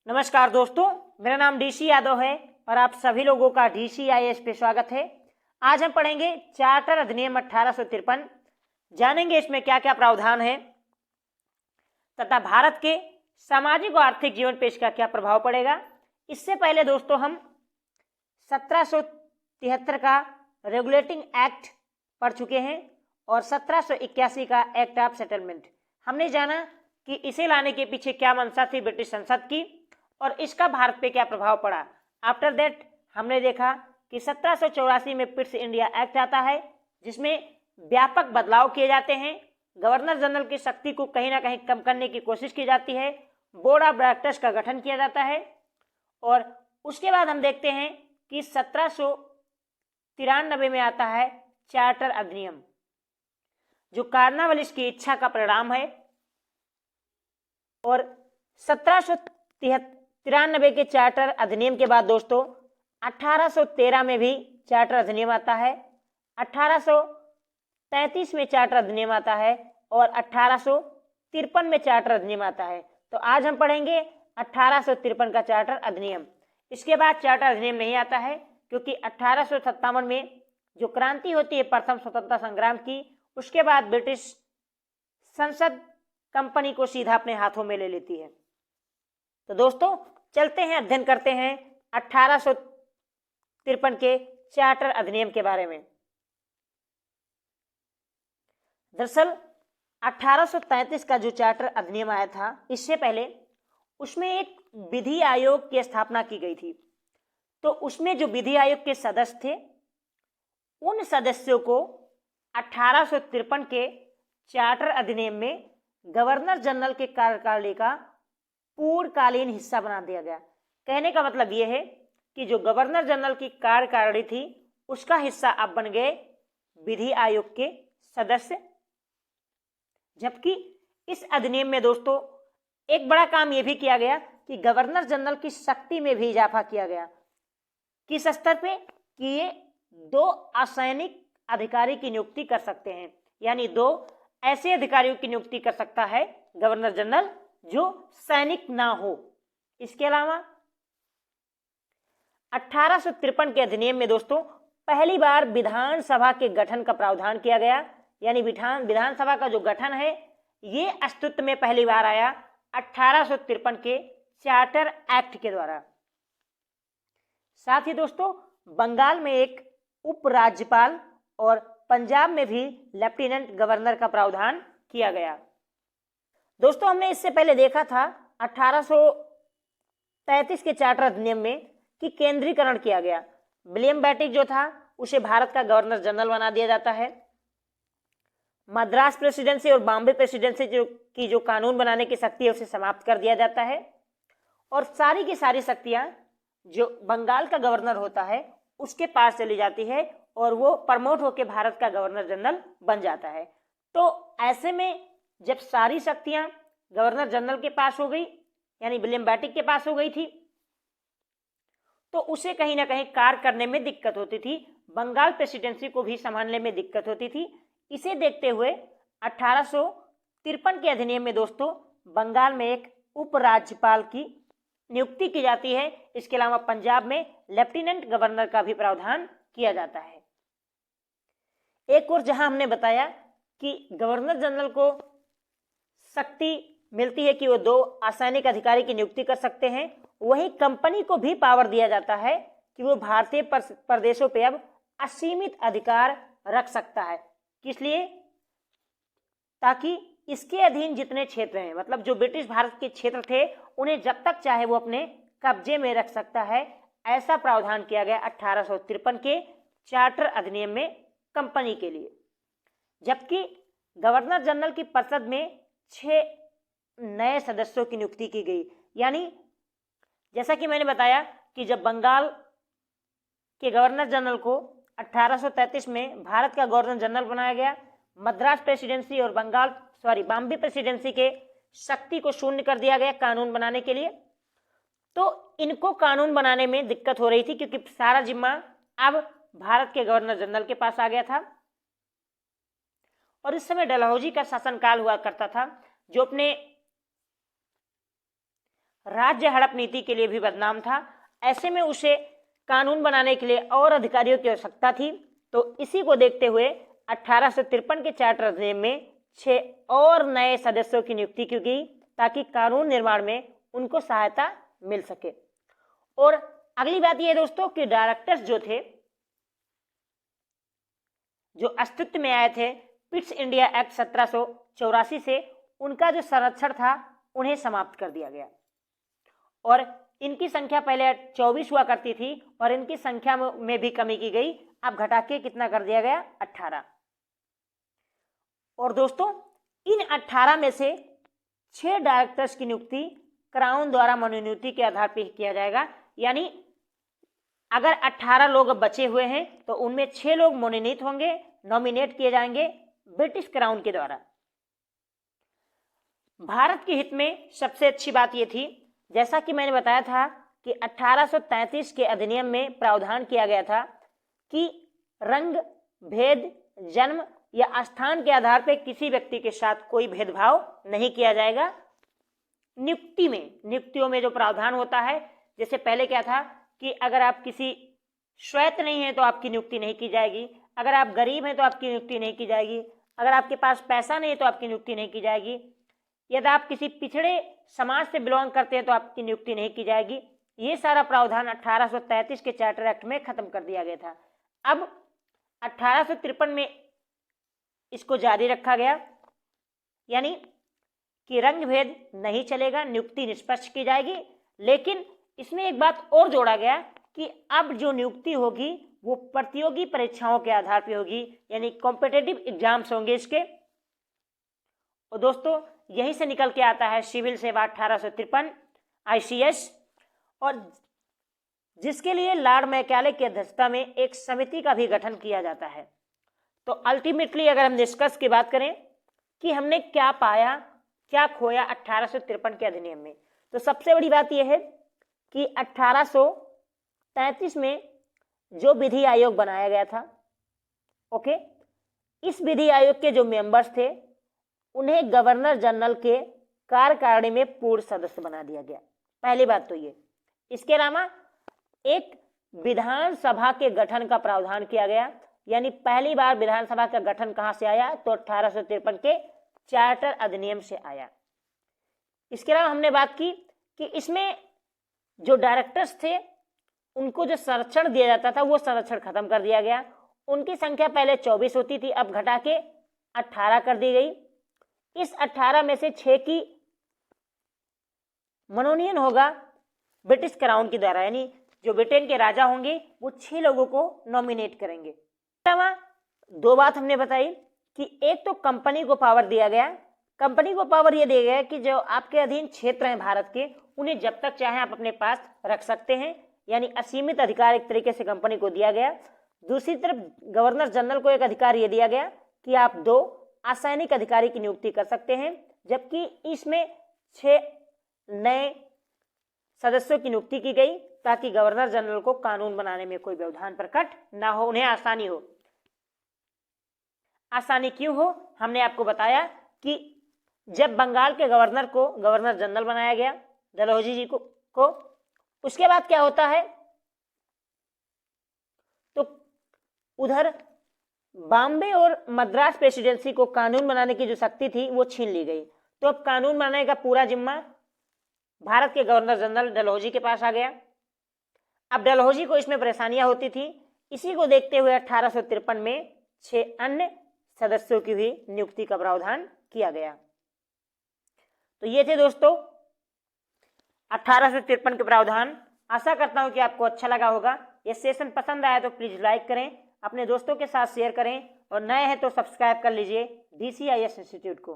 नमस्कार दोस्तों, मेरा नाम डीसी यादव है और आप सभी लोगों का DCIS पे स्वागत है। आज हम पढ़ेंगे चार्टर अधिनियम 1853। जानेंगे इसमें क्या क्या प्रावधान है तथा भारत के सामाजिक और आर्थिक जीवन पे इसका क्या प्रभाव पड़ेगा। इससे पहले दोस्तों हम 1773 का रेगुलेटिंग एक्ट पढ़ चुके हैं और 1781 का एक्ट ऑफ सेटलमेंट। हमने जाना कि इसे लाने के पीछे क्या मंशा थी ब्रिटिश संसद की और इसका भारत पे क्या प्रभाव पड़ा। आफ्टर दैट हमने देखा कि 1784 में पिट्स इंडिया एक्ट आता है जिसमें व्यापक बदलाव किए जाते हैं। गवर्नर जनरल की शक्ति को कहीं ना कहीं कम करने की कोशिश की जाती है। बोर्ड ऑफ डायरेक्टर्स का गठन किया जाता है और उसके बाद हम देखते हैं कि 1793 में आता है चार्टर अधिनियम, जो कार्नवालिस की इच्छा का परिणाम है। और 1793 के चार्टर अधिनियम के बाद दोस्तों 1813 में भी चार्टर अधिनियम आता है, 1833 में चार्टर अधिनियम आता है और 1853 में चार्टर अधिनियम आता है। तो आज हम पढ़ेंगे 1853 का चार्टर अधिनियम। इसके बाद चार्टर अधिनियम नहीं आता है क्योंकि 1857 में जो क्रांति होती है प्रथम स्वतंत्रता संग्राम की, उसके बाद ब्रिटिश संसद कंपनी को सीधा अपने हाथों में ले लेती है। तो दोस्तों चलते हैं, अध्ययन करते हैं 1853 के चार्टर अधिनियम के बारे में। दरअसल 1833 का जो चार्टर अधिनियम आया था, इससे पहले उसमें एक विधि आयोग की स्थापना की गई थी। तो उसमें जो विधि आयोग के सदस्य थे, उन सदस्यों को 1853 के चार्टर अधिनियम में गवर्नर जनरल के कार्यकाल का पूर्णकालीन हिस्सा बना दिया गया। कहने का मतलब यह है कि जो गवर्नर जनरल की कार्यकारिणी थी उसका हिस्सा अब बन गए विधि आयोग के सदस्य। जबकि इस अधिनियम में दोस्तों एक बड़ा काम यह भी किया गया कि गवर्नर जनरल की शक्ति में भी इजाफा किया गया। किस स्तर पे कि ये 2 असैनिक अधिकारी की नियुक्ति कर सकते हैं, यानी 2 ऐसे अधिकारियों की नियुक्ति कर सकता है गवर्नर जनरल जो सैनिक ना हो। इसके अलावा 1853 के अधिनियम में दोस्तों पहली बार विधानसभा के गठन का प्रावधान किया गया, यानी विधानसभा का जो गठन है ये अस्तित्व में पहली बार आया 1853 के चार्टर एक्ट के द्वारा। साथ ही दोस्तों बंगाल में एक उपराज्यपाल और पंजाब में भी लेफ्टिनेंट गवर्नर का प्रावधान किया गया। दोस्तों हमने इससे पहले देखा था 1833 के चार्टर अधिनियम में कि केंद्रीकरण किया गया। विलियम बेटिक जो था उसे भारत का गवर्नर जनरल बना दिया जाता है। मद्रास प्रेसिडेंसी और बॉम्बे प्रेसिडेंसी की जो कानून बनाने की शक्ति है उसे समाप्त कर दिया जाता है और सारी की सारी शक्तियां जो बंगाल का गवर्नर होता है उसके पास चली जाती है और वो प्रमोट होकर भारत का गवर्नर जनरल बन जाता है। तो ऐसे में जब सारी शक्तियां गवर्नर जनरल के पास हो गई, यानी विलियम बेटिक के पास हो गई थी, तो उसे कहीं ना कहीं कार्य करने में दिक्कत होती थी, बंगाल प्रेसिडेंसी को भी संभालने में दिक्कत होती थी। इसे देखते हुए 1853 के अधिनियम में दोस्तों बंगाल में एक उपराज्यपाल की नियुक्ति की जाती है। इसके अलावा पंजाब में लेफ्टिनेंट गवर्नर का भी प्रावधान किया जाता है। एक और जहां हमने बताया कि गवर्नर जनरल को शक्ति मिलती है कि वो 2 असैनिक अधिकारी की नियुक्ति कर सकते हैं, वहीं कंपनी को भी पावर दिया जाता है कि वो भारतीय प्रदेशों पे अब असीमित अधिकार रख सकता है। किस लिए? ताकि इसके अधीन जितने क्षेत्र हैं, मतलब जो ब्रिटिश भारत के क्षेत्र थे, उन्हें जब तक चाहे वो अपने कब्जे में रख सकता है। ऐसा प्रावधान किया गया 1853 के चार्टर अधिनियम में कंपनी के लिए। जबकि गवर्नर जनरल की परिषद में 6 नए सदस्यों की नियुक्ति की गई। यानी जैसा कि मैंने बताया कि जब बंगाल के गवर्नर जनरल को 1833 में भारत का गवर्नर जनरल बनाया गया, मद्रास प्रेसिडेंसी और बॉम्बे प्रेसिडेंसी के शक्ति को शून्य कर दिया गया कानून बनाने के लिए। तो इनको कानून बनाने में दिक्कत हो रही थी क्योंकि सारा जिम्मा अब भारत के गवर्नर जनरल के पास आ गया था। और इस समय डलहौजी का शासनकाल हुआ करता था, जो अपने राज्य हड़प नीति के लिए भी बदनाम था। ऐसे में उसे कानून बनाने के लिए और अधिकारियों की आवश्यकता थी। तो इसी को देखते हुए 1853 के चार्टर अधिनियम में 6 और नए सदस्यों की नियुक्ति की गई ताकि कानून निर्माण में उनको सहायता मिल सके। और अगली बात यह दोस्तों कि डायरेक्टर्स जो थे, जो अस्तित्व में आए थे पिट्स इंडिया एक्ट 1784 से, उनका जो संरक्षण था उन्हें समाप्त कर दिया गया और इनकी संख्या पहले 24 हुआ करती थी और इनकी संख्या में भी कमी की गई। अब घटा के कितना कर दिया गया? 18। और दोस्तों इन 18 में से 6 डायरेक्टर्स की नियुक्ति क्राउन द्वारा मनोनीति के आधार पर किया जाएगा। यानी अगर 18 लोग बचे हुए हैं तो उनमें 6 लोग मनोनीत होंगे, नॉमिनेट किए जाएंगे ब्रिटिश क्राउन के द्वारा। भारत के हित में सबसे अच्छी बात यह थी, जैसा कि मैंने बताया था कि 1833 के अधिनियम में प्रावधान किया गया था कि रंग, भेद, जन्म या स्थान के आधार पर किसी व्यक्ति के साथ कोई भेदभाव नहीं किया जाएगा। नियुक्तियों में जो प्रावधान होता है, जैसे पहले क्या था कि अगर आप किसी श्वेत नहीं है तो आपकी नियुक्ति नहीं की जाएगी, अगर आप गरीब हैं तो आपकी नियुक्ति नहीं की जाएगी, अगर आपके पास पैसा नहीं है तो आपकी नियुक्ति नहीं की जाएगी, यदि आप किसी पिछड़े समाज से बिलोंग करते हैं तो आपकी नियुक्ति नहीं की जाएगी। ये सारा प्रावधान 1833 के चार्टर एक्ट में खत्म कर दिया गया था। अब 1853 में इसको जारी रखा गया, यानी कि रंग भेद नहीं चलेगा, नियुक्ति निष्पक्ष की जाएगी। लेकिन इसमें एक बात और जोड़ा गया कि अब जो नियुक्ति होगी वो प्रतियोगी परीक्षाओं के आधार पर होगी, यानी कॉम्पिटिटिव एग्जाम्स होंगे इसके। और दोस्तों यहीं से निकल के आता है सिविल सेवा 1853 ICS, और जिसके लिए लॉर्ड मैकाले की अध्यक्षता में एक समिति का भी गठन किया जाता है। तो अल्टीमेटली अगर हम डिस्कस की बात करें कि हमने क्या पाया, क्या खोया 1853 के अधिनियम में, तो सबसे बड़ी बात यह है कि 1833 में जो विधि आयोग बनाया गया था, ओके, इस विधि आयोग के जो मेंबर्स थे उन्हें गवर्नर जनरल के कार्यकारिणी में पूर्ण सदस्य बना दिया गया। पहली बात तो ये। इसके अलावा एक विधानसभा के गठन का प्रावधान किया गया, यानी पहली बार विधानसभा का गठन कहां से आया? तो 1853 के चार्टर अधिनियम से आया। इसके अलावा हमने बात की कि इसमें जो डायरेक्टर्स थे उनको जो संरक्षण दिया जाता था वो संरक्षण खत्म कर दिया गया। उनकी संख्या पहले 24 होती थी, अब घटा के 18 कर दी गई। इस 18 में से 6 की मनोनयन होगा ब्रिटिश क्राउन के द्वारा, यानी जो ब्रिटेन के राजा होंगे वो 6 लोगों को नॉमिनेट करेंगे। दो बात हमने बताई कि एक तो कंपनी को पावर दिया गया, कंपनी को पावर यह दिया गया कि जो आपके अधीन क्षेत्र हैं भारत के, उन्हें जब तक चाहे आप अपने पास रख सकते हैं, यानी असीमित अधिकार एक तरीके से कंपनी को दिया गया। दूसरी तरफ गवर्नर जनरल को एक अधिकार यह दिया गया कि आप 2 असैनिक अधिकारी की नियुक्ति कर सकते हैं, जबकि इसमें 6 नए सदस्यों की नियुक्ति की गई ताकि गवर्नर जनरल को कानून बनाने में कोई व्यवधान प्रकट ना हो, उन्हें आसानी हो। आसानी क्यों हो? हमने आपको बताया कि जब बंगाल के गवर्नर को गवर्नर जनरल बनाया गया, डलहौजी जी को उसके बाद क्या होता है, तो उधर बॉम्बे और मद्रास प्रेसिडेंसी को कानून बनाने की जो शक्ति थी वो छीन ली गई। तो अब कानून बनाने का पूरा जिम्मा भारत के गवर्नर जनरल डलहौजी के पास आ गया। अब डलहौजी को इसमें परेशानियां होती थी। इसी को देखते हुए 1853 में 6 अन्य सदस्यों की भी नियुक्ति का प्रावधान किया गया। तो ये थे दोस्तों 1853 के प्रावधान। आशा करता हूं कि आपको अच्छा लगा होगा। ये सेशन पसंद आया तो प्लीज लाइक करें, अपने दोस्तों के साथ शेयर करें और नए हैं तो सब्सक्राइब कर लीजिए DCIS इंस्टीट्यूट को।